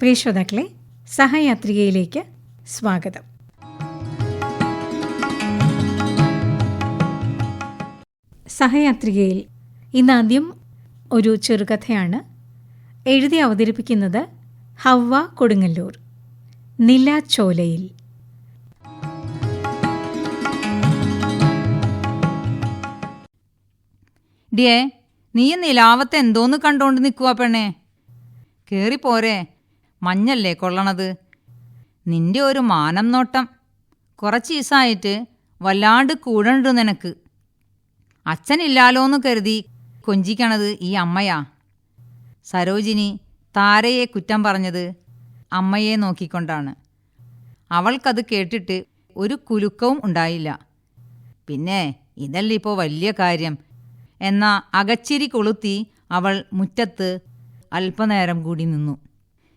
പ്രിയ ശ്രോതാക്കളെ, സഹയാത്രികയിലേക്ക് സ്വാഗതം. സഹയാത്രികയിൽ ഇന്നാദ്യം ഒരു ചെറുകഥയാണ്. എഴുതി അവതരിപ്പിക്കുന്നത് ഹവ്വ കൊടുങ്ങല്ലൂർ. നിലാച്ചോലയിൽ. ഡിയേ, നീ നിലാവത്തെ എന്തോന്ന് കണ്ടോണ്ട് നിൽക്കുക പെണ്ണേ? കേറിപ്പോരെ, മഞ്ഞല്ലേ കൊള്ളണത്. നിന്റെ ഒരു മാനം നോട്ടം കുറച്ച് ദിവസമായിട്ട് വല്ലാണ്ട് കൂടണ്ട് നിനക്ക്. അച്ഛനില്ലാലോന്ന് കരുതി കൊഞ്ചിക്കണത് ഈ അമ്മയാ. സരോജിനി താരയെ കുറ്റം പറഞ്ഞത് അമ്മയെ നോക്കിക്കൊണ്ടാണ്. അവൾക്കത് കേട്ടിട്ട് ഒരു കുലുക്കവും ഉണ്ടായില്ല. പിന്നെ ഇതല്ലേ ഇപ്പോൾ വലിയ കാര്യം എന്ന അകച്ചിരി കൊളുത്തി അവൾ മുറ്റത്ത് അല്പനേരം കൂടി നിന്നു.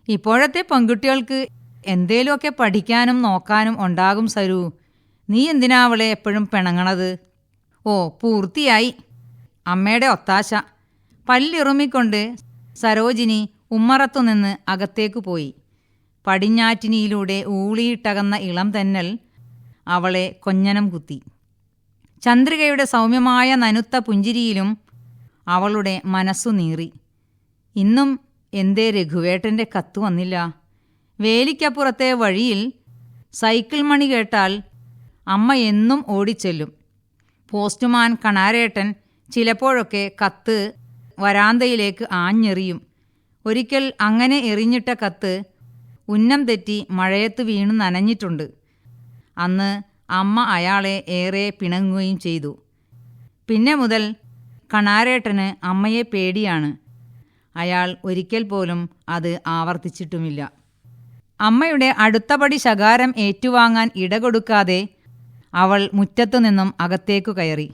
ഇപ്പോഴത്തെ പെൺകുട്ടികൾക്ക് എന്തേലുമൊക്കെ പഠിക്കാനും നോക്കാനും ഉണ്ടാകും സരു. നീ എന്തിനാ അവളെ എപ്പോഴും പിണങ്ങണത്? ഓ, പൂർത്തിയായി അമ്മയുടെ ഒത്താശ. പല്ലിറുമിക്കൊണ്ട് സരോജിനി ഉമ്മറത്തുനിന്ന് അകത്തേക്ക് പോയി. പടിഞ്ഞാറ്റിനിയിലൂടെ ഊളിയിട്ടകന്ന ഇളം തെന്നൽ അവളെ കൊഞ്ഞനം കുത്തി. ചന്ദ്രികയുടെ സൗമ്യമായ നനുത്ത പുഞ്ചിരിയിലും അവളുടെ മനസ്സു നീറി. ഇന്നും എന്തേ രഘുവേട്ടൻ്റെ കത്ത് വന്നില്ല? വേലിക്കപ്പുറത്തെ വഴിയിൽ സൈക്കിൾ മണി കേട്ടാൽ അമ്മ എന്നും ഓടിച്ചെല്ലും. പോസ്റ്റ്മാൻ കണാരേട്ടൻ ചിലപ്പോഴൊക്കെ കത്ത് വരാന്തയിലേക്ക് ആഞ്ഞെറിയും. ഒരിക്കൽ അങ്ങനെ എറിഞ്ഞിട്ട കത്ത് ഉന്നം തെറ്റി മഴയത്ത് വീണു നനഞ്ഞിട്ടുണ്ട്. അന്ന് അമ്മ അയാളെ ഏറെ പിണങ്ങുകയും ചെയ്തു. പിന്നെ മുതൽ കണാരേട്ടന് അമ്മയെ പേടിയാണ്. അയാൾ ഒരിക്കൽ പോലും അത് ആവർത്തിച്ചിട്ടുമില്ല. അമ്മയുടെ അടുത്തപടി ശകാരം ഏറ്റുവാങ്ങാൻ ഇടകൊടുക്കാതെ അവൾ മുറ്റത്തു നിന്നും അകത്തേക്കു കയറി.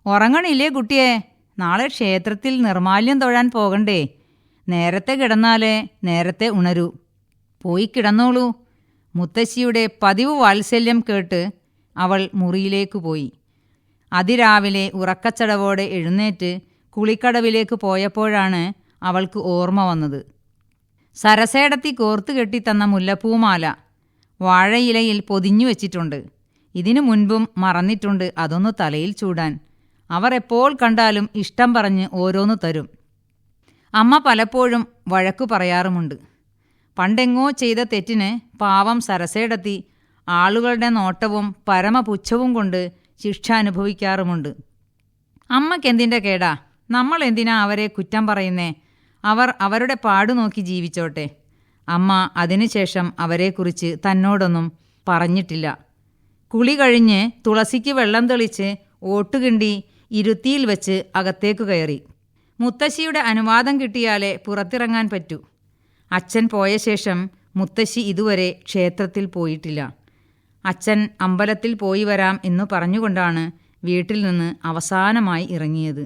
ഉറങ്ങണില്ലേ കുട്ടിയെ? നാളെ ക്ഷേത്രത്തിൽ നിർമാല്യം തൊഴാൻ പോകണ്ടേ? നേരത്തെ കിടന്നാലേ നേരത്തെ ഉണരൂ. പോയി കിടന്നോളൂ. മുത്തശ്ശിയുടെ പതിവ് വാത്സല്യം കേട്ട് അവൾ മുറിയിലേക്ക് പോയി. അതിരാവിലെ ഉറക്കച്ചടവോടെ എഴുന്നേറ്റ് കുളിക്കടവിലേക്ക് പോയപ്പോഴാണ് അവൾക്ക് ഓർമ്മ വന്നത്. സരസേടത്തി കോർത്തു കെട്ടിത്തന്ന മുല്ലപ്പൂമാല വാഴയിലയിൽ പൊതിഞ്ഞു വെച്ചിട്ടുണ്ട്. ഇതിനു മുൻപും മറന്നിട്ടുണ്ട് അതൊന്ന് തലയിൽ ചൂടാൻ. അവർ എപ്പോൾ കണ്ടാലും ഇഷ്ടം പറഞ്ഞ് ഓരോന്ന് തരും. അമ്മ പലപ്പോഴും വഴക്കു പറയാറുമുണ്ട്. പണ്ടെങ്ങോ ചെയ്ത തെറ്റിന് പാവം സരസേടത്തി ആളുകളുടെ നോട്ടവും പരമപുച്ഛവും കൊണ്ട് ശിക്ഷ അനുഭവിക്കാറുമുണ്ട്. അമ്മക്കെന്തിൻ്റെ കേടാ? നമ്മൾ എന്തിനാ അവരെ കുറ്റം പറയുന്നേ? അവർ അവരുടെ പാടു നോക്കി ജീവിച്ചോട്ടെ. അമ്മ അതിനുശേഷം അവരെക്കുറിച്ച് തന്നോടൊന്നും പറഞ്ഞിട്ടില്ല. കുളി കഴിഞ്ഞ് തുളസിക്ക് വെള്ളം തെളിച്ച് ഓട്ടുകിണ്ടി ഇരുത്തിയിൽ വെച്ച് അകത്തേക്കു കയറി. മുത്തശ്ശിയുടെ അനുവാദം കിട്ടിയാലേ പുറത്തിറങ്ങാൻ പറ്റൂ. അച്ഛൻ പോയ ശേഷം മുത്തശ്ശി ഇതുവരെ ക്ഷേത്രത്തിൽ പോയിട്ടില്ല. അച്ഛൻ അമ്പലത്തിൽ പോയി വരാം എന്നു പറഞ്ഞുകൊണ്ടാണ് വീട്ടിൽ നിന്ന് അവസാനമായി ഇറങ്ങിയത്.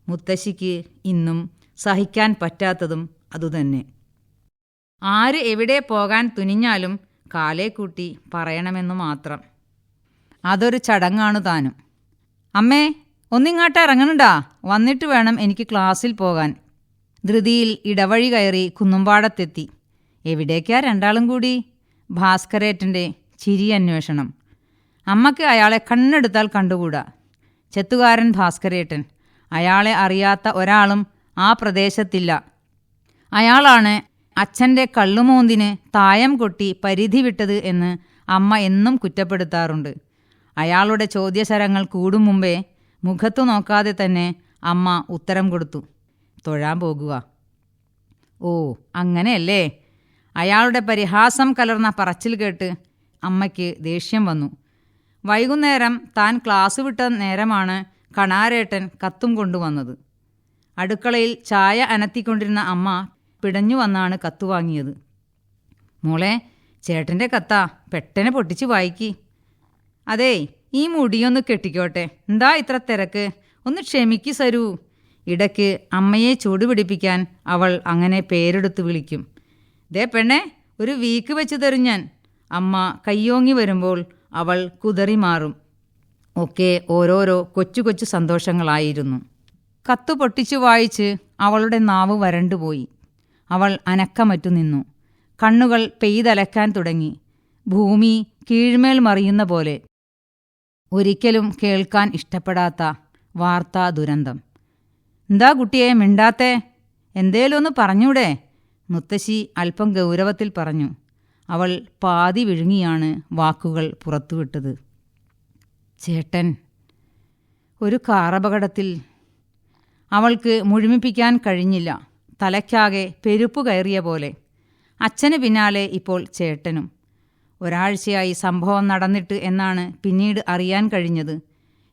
മുത്തശ്ശിക്ക് ഇന്നും സഹിക്കാൻ പറ്റാത്തതും അതുതന്നെ. ആര് എവിടെ പോകാൻ തുനിഞ്ഞാലും കാലേ കൂട്ടി പറയണമെന്നു മാത്രം. അതൊരു ചടങ്ങാണു താനും. അമ്മേ, ഒന്നിങ്ങാട്ട് ഇറങ്ങണണ്ടാ, വന്നിട്ട് വേണം എനിക്ക് ക്ലാസ്സിൽ പോകാൻ. ധൃതിയിൽ ഇടവഴി കയറി കുന്നുംപാടത്തെത്തി. എവിടേക്കാ രണ്ടാളും കൂടി? ഭാസ്കരേട്ടൻ്റെ ചിരി അന്വേഷണം. അമ്മയ്ക്ക് അയാളെ കണ്ണെടുത്താൽ കണ്ടുകൂടാ. ചെത്തുകാരൻ ഭാസ്കരേട്ടൻ. അയാളെ അറിയാത്ത ഒരാളും ആ പ്രദേശത്തില്ല. അയാളാണ് അച്ഛൻ്റെ കള്ളുമോന്തിന് തായം കൊട്ടി പരിധി വിട്ടത് എന്ന് അമ്മ എന്നും കുറ്റപ്പെടുത്താറുണ്ട്. അയാളുടെ ചോദ്യശരങ്ങൾ കൂടും മുമ്പേ മുഖത്തു നോക്കാതെ തന്നെ അമ്മ ഉത്തരം കൊടുത്തു. തൊഴാൻ പോകുക. ഓ, അങ്ങനെയല്ലേ? അയാളുടെ പരിഹാസം കലർന്ന പറച്ചിൽ കേട്ട് അമ്മയ്ക്ക് ദേഷ്യം വന്നു. വൈകുന്നേരം താൻ ക്ലാസ് വിട്ട നേരമാണ് കണാരേട്ടൻ കത്തും കൊണ്ടുവന്നത്. അടുക്കളയിൽ ചായ അനത്തിക്കൊണ്ടിരുന്ന അമ്മ പിടഞ്ഞു വന്നാണ് കത്ത് വാങ്ങിയത്. മോളെ, ചേട്ടൻ്റെ കത്താ, പെട്ടെന്ന് പൊട്ടിച്ച് വായിക്കി. അതേ, ഈ മുടിയൊന്ന് കെട്ടിക്കോട്ടെ. എന്താ ഇത്ര തിരക്ക്? ഒന്ന് ക്ഷമിക്ക് സരൂ. ഇടയ്ക്ക് അമ്മയെ ചൂടുപിടിപ്പിക്കാൻ അവൾ അങ്ങനെ പേരെടുത്ത് വിളിക്കും. ദേ പെണ്ണെ, ഒരു വീക്ക് വെച്ച് തരും ഞാൻ. അമ്മ കയ്യോങ്ങി വരുമ്പോൾ അവൾ കുതറി മാറും. ഒക്കെ ഓരോരോ കൊച്ചു കൊച്ചു സന്തോഷങ്ങളായിരുന്നു. കത്ത് പൊട്ടിച്ചു വായിച്ച് അവളുടെ നാവ് വരണ്ടുപോയി. അവൾ അനക്കമറ്റു നിന്നു. കണ്ണുകൾ പെയ്തലക്കാൻ തുടങ്ങി. ഭൂമി കീഴ്മേൽ മറിയുന്ന പോലെ. ഒരിക്കലും കേൾക്കാൻ ഇഷ്ടപ്പെടാത്ത വാർത്താ ദുരന്തം. എന്താ കുട്ടിയെ മിണ്ടാത്തേ? എന്തേലൊന്ന് പറഞ്ഞൂടെ? മുത്തശ്ശി അല്പം ഗൗരവത്തിൽ പറഞ്ഞു. അവൾ പാതി വിഴുങ്ങിയാണ് വാക്കുകൾ പുറത്തുവിട്ടത്. ചേട്ടൻ ഒരു കാറപകടത്തിൽ. അവൾക്ക് മുഴുമിപ്പിക്കാൻ കഴിഞ്ഞില്ല. തലയ്ക്കാകെ പെരുപ്പു കയറിയ പോലെ. അച്ഛന് പിന്നാലെ ഇപ്പോൾ ചേട്ടനും. ഒരാഴ്ചയായി സംഭവം നടന്നിട്ട് എന്നാണ് പിന്നീട് അറിയാൻ കഴിഞ്ഞത്.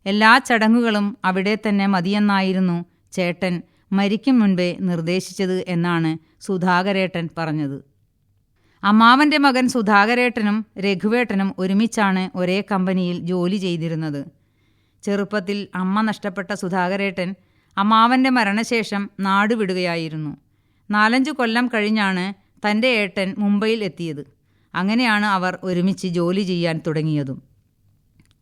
എല്ലാ ചടങ്ങുകളും അവിടെ തന്നെ മതിയെന്നായിരുന്നു ചേട്ടൻ മരിക്കും മുൻപേ നിർദ്ദേശിച്ചത് എന്നാണ് സുധാകരേട്ടൻ പറഞ്ഞത്. അമ്മാവൻ്റെ മകൻ സുധാകരേട്ടനും രഘുവേട്ടനും ഒരുമിച്ചാണ് ഒരേ കമ്പനിയിൽ ജോലി ചെയ്തിരുന്നത്. ചെറുപ്പത്തിൽ അമ്മ നഷ്ടപ്പെട്ട സുധാകരേട്ടൻ അമ്മാവൻ്റെ മരണശേഷം നാടുവിടുകയായിരുന്നു. 4-5 കൊല്ലം കഴിഞ്ഞാണ് തൻ്റെ ഏട്ടൻ മുംബൈയിൽ എത്തിയത്. അങ്ങനെയാണ് അവർ ഒരുമിച്ച് ജോലി ചെയ്യാൻ തുടങ്ങിയതും.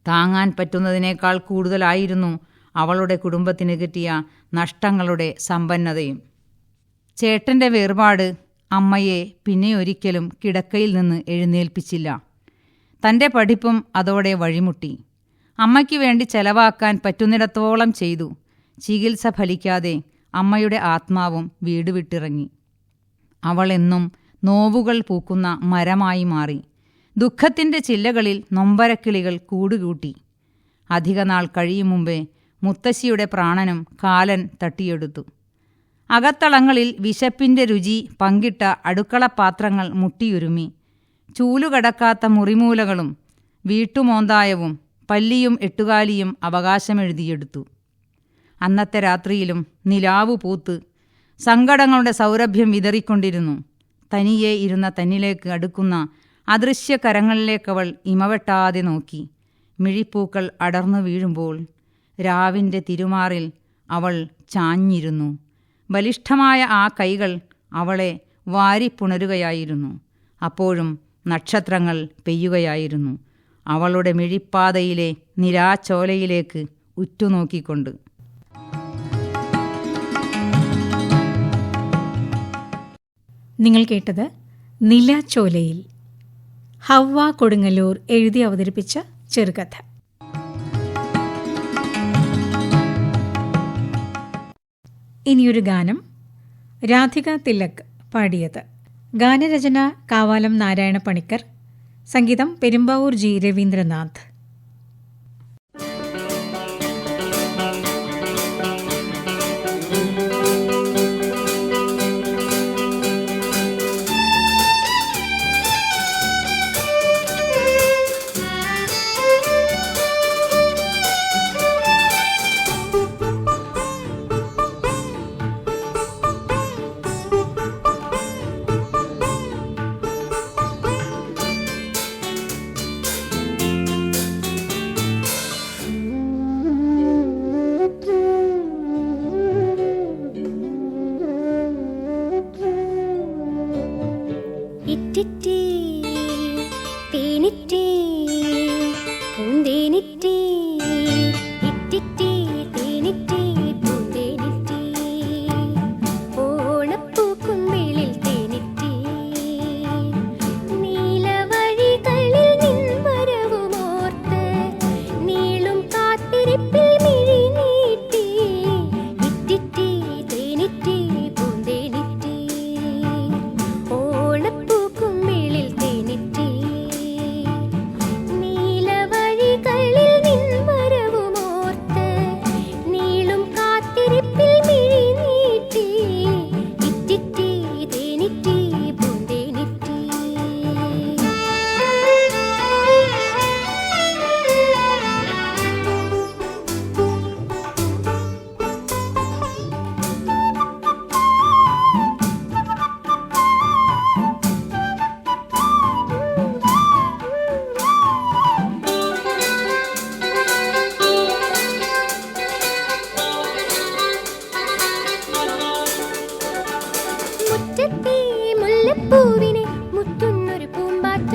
താങ്ങാൻ പറ്റുന്നതിനേക്കാൾ കൂടുതലായിരുന്നു അവളുടെ കുടുംബത്തിന് കിട്ടിയ നഷ്ടങ്ങളുടെ സമ്പന്നതയും. ചേട്ടൻ്റെ വേർപാട് അമ്മയെ പിന്നെ ഒരിക്കലും കിടക്കയിൽ നിന്ന് എഴുന്നേൽപ്പിച്ചില്ല. തൻ്റെ പഠിപ്പും അതോടെ വഴിമുട്ടി. അമ്മയ്ക്ക് വേണ്ടി ചെലവാക്കാൻ പറ്റുന്നിടത്തോളം ചെയ്തു. ചികിത്സ ഫലിക്കാതെ അമ്മയുടെ ആത്മാവും വീട് വിട്ടിറങ്ങി. അവളെന്നും നോവുകൾ പൂക്കുന്ന മരമായി മാറി. ദുഃഖത്തിൻ്റെ ചില്ലകളിൽ നൊമ്പരക്കിളികൾ കൂടുകൂട്ടി. അധികനാൾ കഴിയും മുമ്പേ മുത്തശ്ശിയുടെ പ്രാണനും കാലൻ തട്ടിയെടുത്തു. അകത്തളങ്ങളിൽ വിശപ്പിൻ്റെ രുചി പങ്കിട്ട അടുക്കളപാത്രങ്ങൾ മുട്ടിയുരുമി. ചൂലുകടക്കാത്ത മുറിമൂലകളും വീട്ടുമോന്തായവും പല്ലിയും എട്ടുകാലിയും അവകാശമെഴുതിയെടുത്തു. അന്നത്തെ രാത്രിയിലും നിലാവു പൂത്ത് സങ്കടങ്ങളുടെ സൗരഭ്യം വിതറിക്കൊണ്ടിരുന്നു. തനിയെ ഇരുന്ന തന്നിലേക്ക് അടുക്കുന്ന അദൃശ്യ കരങ്ങളിലേക്കവൾ ഇമവെട്ടാതെ നോക്കി. മിഴിപ്പൂക്കൾ അടർന്നു വീഴുമ്പോൾ രാവിൻ്റെ തിരുമാറിൽ അവൾ ചാഞ്ഞിരുന്നു. ബലിഷ്ഠമായ ആ കൈകൾ അവളെ വാരിപ്പുണരുകയായിരുന്നു. അപ്പോഴും നക്ഷത്രങ്ങൾ പെയ്യുകയായിരുന്നു, അവളുടെ മിഴിപ്പാതയിലെ നിലാച്ചോലയിലേക്ക് ഉറ്റുനോക്കിക്കൊണ്ട്. നിങ്ങൾ കേട്ടത് നിലാച്ചോലയിൽ. ഹവ്വ കൊടുങ്ങല്ലൂർ എഴുതി അവതരിപ്പിച്ച ചെറുകഥ. ഇനിയൊരു ഗാനം. രാധിക തിലക് പാടിയത്. ഗാനരചന കാവാലം നാരായണ പണിക്കർ. സംഗീതം പെരുമ്പാവൂർ ജി രവീന്ദ്രനാഥ്. മുറ്റത്തെ മുല്ലപ്പൂവിനെ മുത്തുന്നൊരു പൂമ്പാറ്റ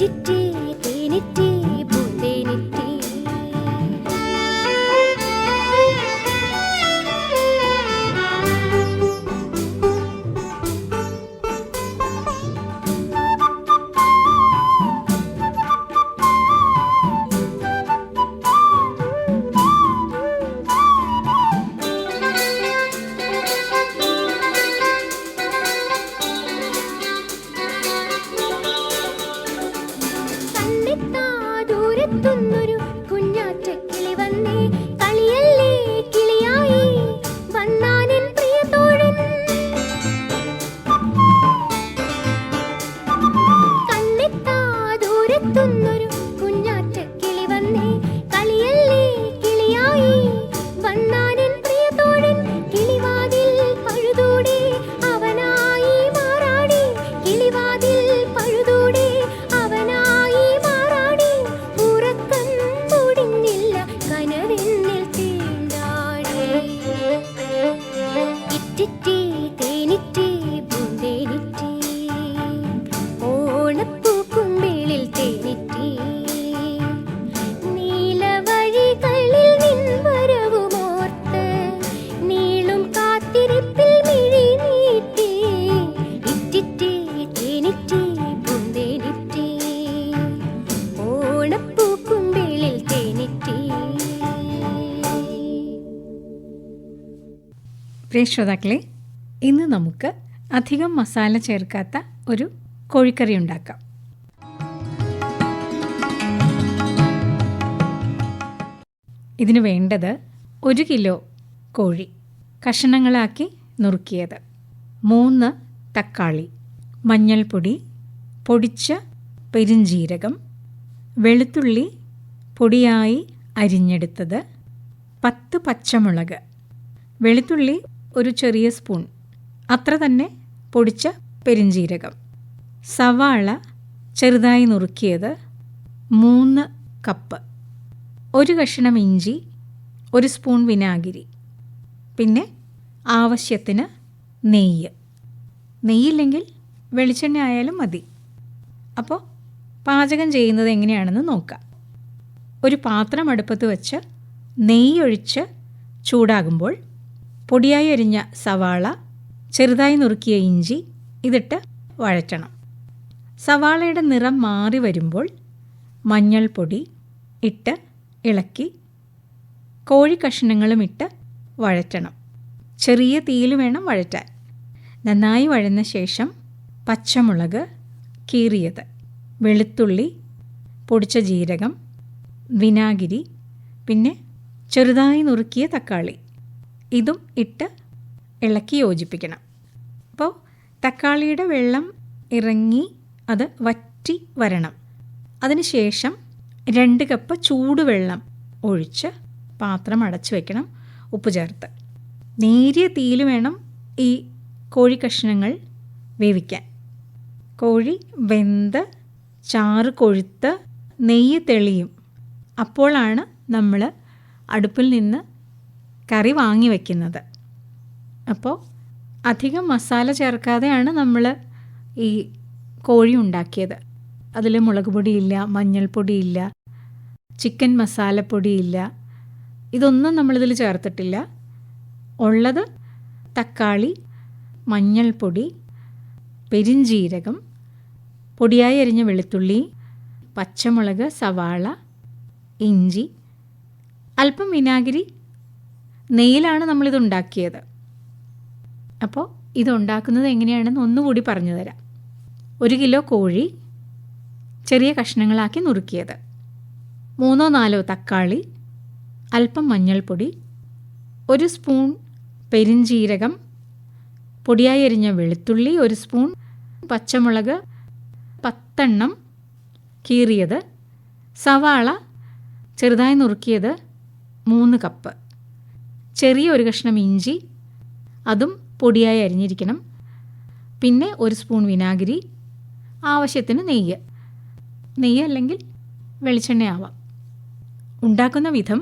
ഇറ്റിറ്റി തേനിറ്റി പൂന്തേനിറ്റി. ദൂരത്തുന്നൊരു കുഞ്ഞാറ്റക്കിളി വന്നേ, കളിയല്ലേ കിളിയായി വന്നാനെൻ പ്രിയതോഴൻ. കണ്ണെത്താ ദൂരത്തുന്നൊരു കുഞ്ഞാറ്റക്കിളി വന്നേ, കളിയല്ലേ കിളിയായി വന്നാനെൻ പ്രിയതോഴൻ. കിളിവാതിൽ പഴുതൂടെ അവനായി മാറാടി, കിളിവാതിൽ പഴുതൂടെ അവനായി മാറാടി. ഉറക്കം പൊടിഞ്ഞില്ല കനവെന്നിൽ തീണ്ടാടി. ഇറ്റിറ്റി തേനിറ്റി പൂന്തേനിറ്റി, ഓണപ്പൂക്കുമ്പിളിൽ തേനിറ്റി. നീലവഴികളിൽ നിൻ വരവുമോർത്ത് നീളും കാത്തിരിപ്പിൽ മിഴി നീട്ടി. ഇറ്റിറ്റി തേനിറ്റി പൂന്തേനിറ്റി, ഓണപ്പൂക്കുമ്പിളിൽ തേനിറ്റി. പ്രിയ ശ്രോതാക്കളെ, ഇന്ന് നമുക്ക് അധികം മസാല ചേർക്കാത്ത ഒരു കോഴിക്കറി ഉണ്ടാക്കാം. ഇതിന് വേണ്ടത് 1 കിലോ കോഴി കഷണങ്ങളാക്കി നുറുക്കിയത്, 3 തക്കാളി, മഞ്ഞൾപ്പൊടി, പൊടിച്ച പെരുംജീരകം, വെളുത്തുള്ളി പൊടിയായി അരിഞ്ഞെടുത്തത്, 10 പച്ചമുളക്, വെളുത്തുള്ളി ഒരു ചെറിയ സ്പൂൺ, അത്ര തന്നെ പൊടിച്ച പെരുംജീരകം, സവാള ചെറുതായി നുറുക്കിയത് 3 കപ്പ്, 1 കഷണം ഇഞ്ചി, 1 സ്പൂൺ വിനാഗിരി, പിന്നെ ആവശ്യത്തിന് നെയ്യ്. നെയ്യില്ലെങ്കിൽ വെളിച്ചെണ്ണ ആയാലും മതി. അപ്പോൾ പാചകം ചെയ്യുന്നത് എങ്ങനെയാണെന്ന് നോക്കാം. ഒരു പാത്രം അടുപ്പത്ത് വെച്ച് നെയ്യൊഴിച്ച് ചൂടാകുമ്പോൾ പൊടിയായി അരിഞ്ഞ സവാള, ചെറുതായി നുറുക്കിയ ഇഞ്ചി ഇതിട്ട് വഴറ്റണം. സവാളയുടെ നിറം മാറി വരുമ്പോൾ മഞ്ഞൾപ്പൊടി ഇട്ട് ഇളക്കി കോഴി കഷ്ണങ്ങളും ഇട്ട് വഴറ്റണം. ചെറിയ തീയിൽ വേണം വഴറ്റാൻ. നന്നായി വഴന്ന ശേഷം പച്ചമുളക് കീറിയത്, വെളുത്തുള്ളി, പൊടിച്ച ജീരകം, വിനാഗിരി, പിന്നെ ചെറുതായി നുറുക്കിയ തക്കാളി ഇതും ഇട്ട് ഇളക്കി യോജിപ്പിക്കണം. അപ്പോൾ തക്കാളിയുടെ വെള്ളം ഇറങ്ങി അത് വറ്റി വരണം. അതിനുശേഷം 2 കപ്പ് ചൂടുവെള്ളം ഒഴിച്ച് പാത്രം അടച്ചു വയ്ക്കണം, ഉപ്പ് ചേർത്ത്. നേരിയ തീയിൽ വേണം ഈ കോഴി കഷ്ണങ്ങൾ വേവിക്കാൻ. കോഴി വെന്ത് ചാറ് കൊഴുത്ത് നെയ്യ് തെളിയും. അപ്പോഴാണ് നമ്മൾ അടുപ്പിൽ നിന്ന് കറി വാങ്ങി വയ്ക്കുന്നത്. അപ്പോൾ അധികം മസാല ചേർക്കാതെയാണ് നമ്മൾ ഈ കോഴി ഉണ്ടാക്കിയത്. അതിൽ മുളക് പൊടിയില്ല, മഞ്ഞൾപ്പൊടിയില്ല, ചിക്കൻ മസാലപ്പൊടിയില്ല, ഇതൊന്നും നമ്മളിതിൽ ചേർത്തിട്ടില്ല. ഉള്ളത് തക്കാളി, മഞ്ഞൾപ്പൊടി, പെരുംജീരകം, പൊടിയായി അരിഞ്ഞ വെളുത്തുള്ളി, പച്ചമുളക്, സവാള, ഇഞ്ചി, അല്പം വിനാഗിരി, നെയ്യിലാണ് നമ്മളിത് ഉണ്ടാക്കിയത്. അപ്പോൾ ഇതുണ്ടാക്കുന്നത് എങ്ങനെയാണെന്ന് ഒന്നുകൂടി പറഞ്ഞു തരാം. 1 കിലോ കോഴി ചെറിയ കഷ്ണങ്ങളാക്കി നുറുക്കിയത്, 3-4 തക്കാളി, അല്പം മഞ്ഞൾപ്പൊടി, 1 സ്പൂൺ പെരുംജീരകം, പൊടിയായി അരിഞ്ഞ വെളുത്തുള്ളി, 1 സ്പൂൺ, പച്ചമുളക് 10 എണ്ണം കീറിയത്, സവാള ചെറുതായി നുറുക്കിയത് 3 കപ്പ്, ചെറിയ 1 കഷ്ണം ഇഞ്ചി അതും പൊടിയായി അരിഞ്ഞിരിക്കണം, പിന്നെ 1 സ്പൂൺ വിനാഗിരി, ആവശ്യത്തിന് നെയ്യ്. നെയ്യ് അല്ലെങ്കിൽ വെളിച്ചെണ്ണയാവാം. ഉണ്ടാക്കുന്ന വിധം: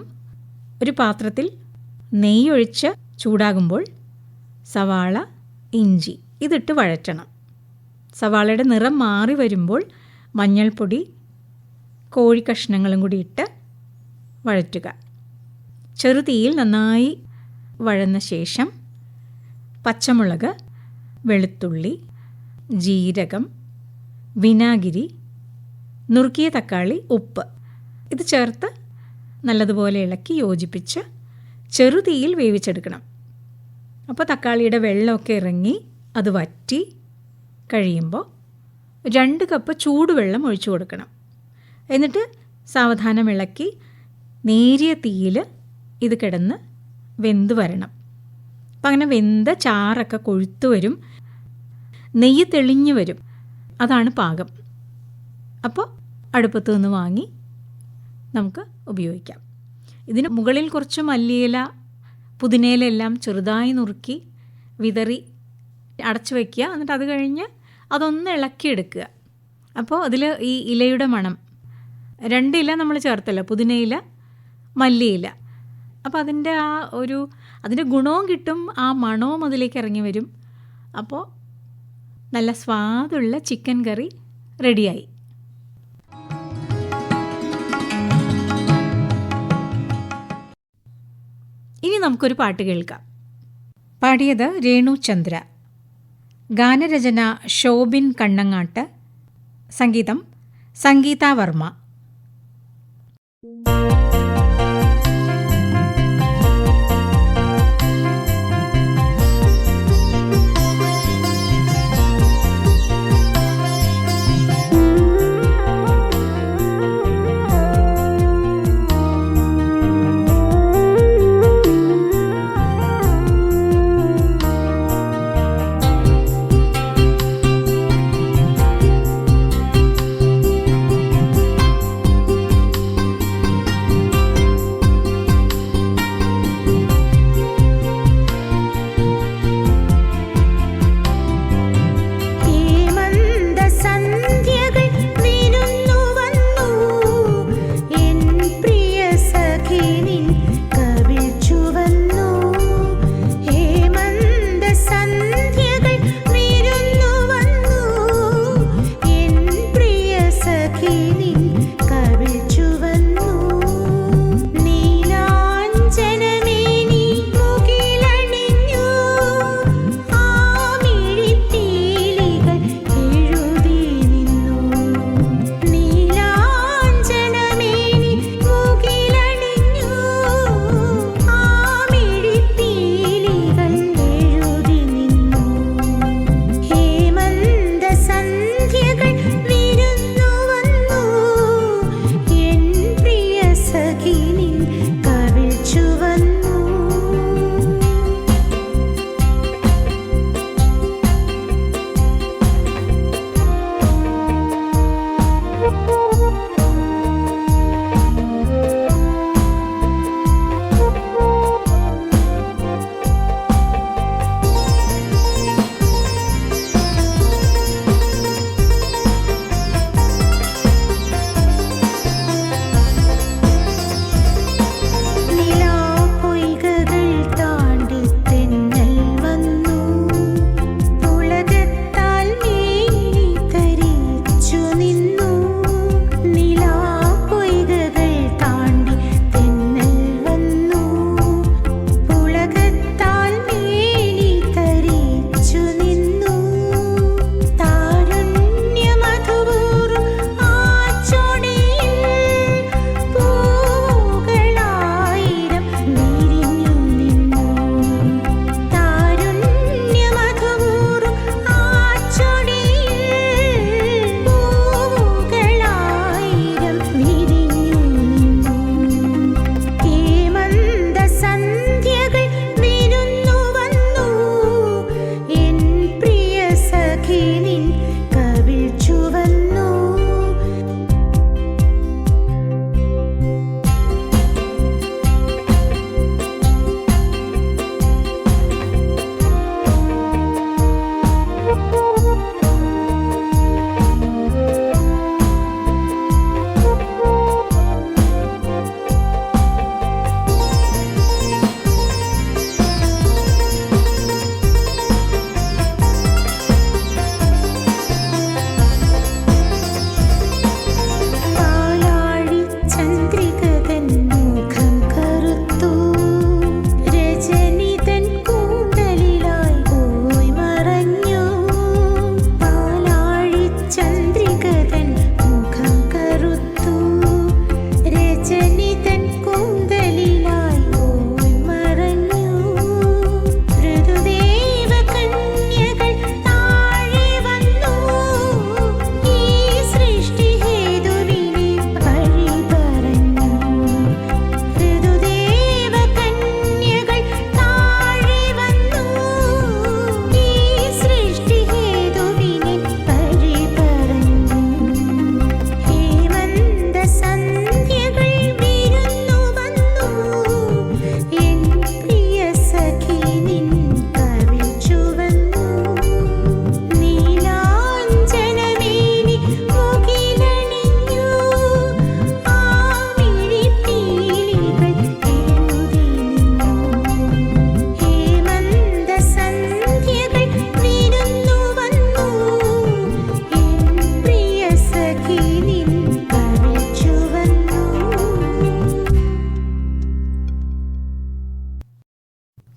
ഒരു പാത്രത്തിൽ നെയ്യൊഴിച്ച് ചൂടാകുമ്പോൾ സവാള, ഇഞ്ചി ഇതിട്ട് വഴറ്റണം. സവാളയുടെ നിറം മാറി വരുമ്പോൾ മഞ്ഞൾപ്പൊടി, കോഴിക്കഷ്ണങ്ങളും കൂടി ഇട്ട് വഴറ്റുക. ചെറുതീയിൽ നന്നായി വഴന്ന ശേഷം പച്ചമുളക്, വെളുത്തുള്ളി, ജീരകം, വിനാഗിരി, നുറുക്കിയ തക്കാളി, ഉപ്പ് ഇത് ചേർത്ത് നല്ലതുപോലെ ഇളക്കി യോജിപ്പിച്ച് ചെറുതീയിൽ വേവിച്ചെടുക്കണം. അപ്പോൾ തക്കാളിയുടെ വെള്ളമൊക്കെ ഇറങ്ങി അത് വറ്റി കഴിയുമ്പോൾ 2 കപ്പ് ചൂടുവെള്ളം ഒഴിച്ചു കൊടുക്കണം. എന്നിട്ട് സാവധാനം ഇളക്കി നേരിയ തീയിൽ ഇത് കിടന്ന് വെന്ത് വരണം. അപ്പം അങ്ങനെ വെന്ത ചാറൊക്കെ കൊഴുത്തു വരും, നെയ്യ് തെളിഞ്ഞു വരും. അതാണ് പാകം. അപ്പോൾ അടുപ്പത്ത് നിന്ന് വാങ്ങി നമുക്ക് ഉപയോഗിക്കാം. ഇതിന് മുകളിൽ കുറച്ച് മല്ലിയില, പുതിനയില എല്ലാം ചെറുതായി നുറുക്കി വിതറി അടച്ചു വയ്ക്കുക. എന്നിട്ട് അത് കഴിഞ്ഞ് അതൊന്ന് ഇളക്കിയെടുക്കുക. അപ്പോൾ അതിൽ ഈ ഇലയുടെ മണം, 2 ഇല നമ്മൾ ചേർത്തല്ലോ, പുതിനയില, മല്ലിയില. അപ്പോൾ അതിൻ്റെ ഗുണവും കിട്ടും, ആ മണവും അതിലേക്ക് ഇറങ്ങി വരും. അപ്പോൾ നല്ല സ്വാദുള്ള ചിക്കൻ കറി റെഡിയായി. ഇനി നമുക്കൊരു പാട്ട് കേൾക്കാം. പാടിയത് രേണു ചന്ദ്ര, ഗാനരചന ശോഭിൻ കണ്ണങ്ങാട്ട്, സംഗീതം സംഗീത വർമ്മ.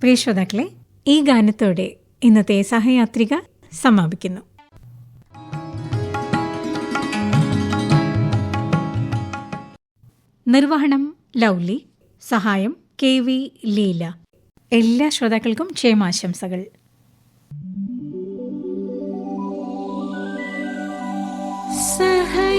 പ്രിയ ശ്രോതാക്കളെ, ഈ ഗാനത്തോടെ ഇന്നത്തെ സഹയാത്രിക സമാപിക്കുന്നു. നിർവഹണം ലൗലി, സഹായം KV ലീല. എല്ലാ ശ്രോതാക്കൾക്കും ക്ഷേമാശംസകൾ. സഹ